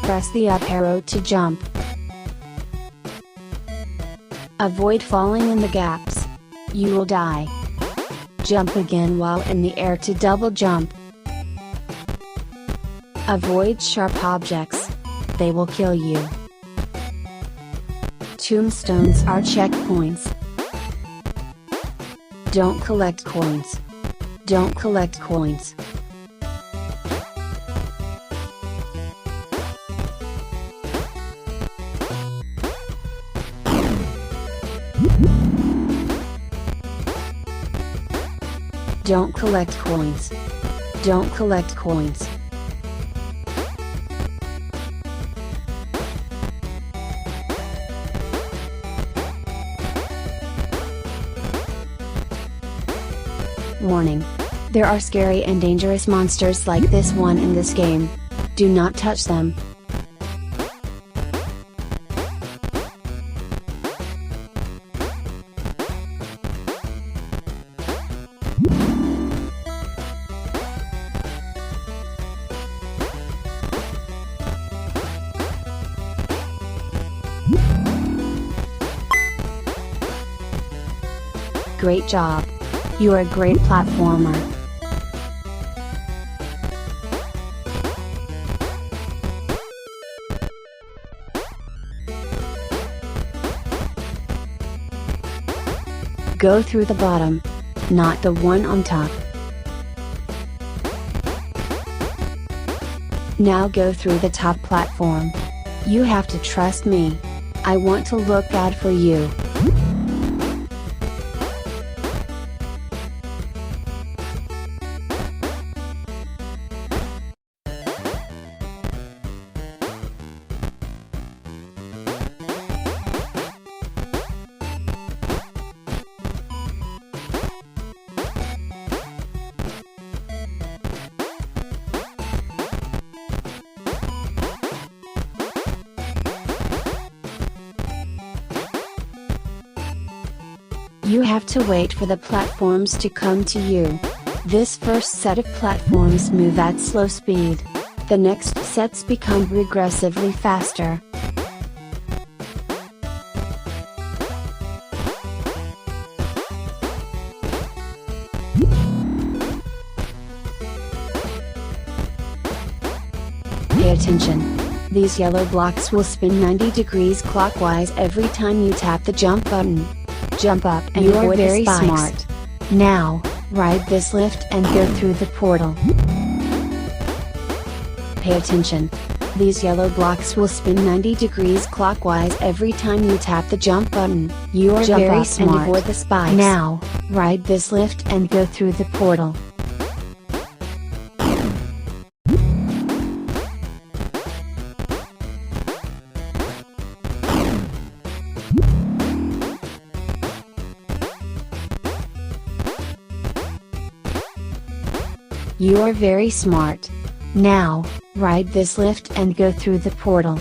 Press the up arrow to jump. Avoid falling in the gaps. You will die. Jump again while in the air to double jump. Avoid sharp objects. They will kill you. Tombstones are checkpoints. Don't collect coins. Don't collect coins. Don't collect coins. Don't collect coins. Warning. There are scary and dangerous monsters like this one in this game. Do not touch them. Great job! You are a great platformer. Go through the bottom, not the one on top. Now go through the top platform. You have to trust me. I want to look out for you. You have to wait for the platforms to come to you. This first set of platforms move at slow speed. The next sets become regressively faster. Pay attention. These yellow blocks will spin 90 degrees clockwise every time you tap the jump button. Jump up and You are avoid very the spikes. smart. Now, ride this lift and go through the portal. Pay attention. These yellow blocks will spin 90 degrees clockwise every time you tap the jump button. You are Jump very up smart. and avoid the spikes. Now, ride this lift and go through the portal. You are very smart. Now, ride this lift and go through the portal.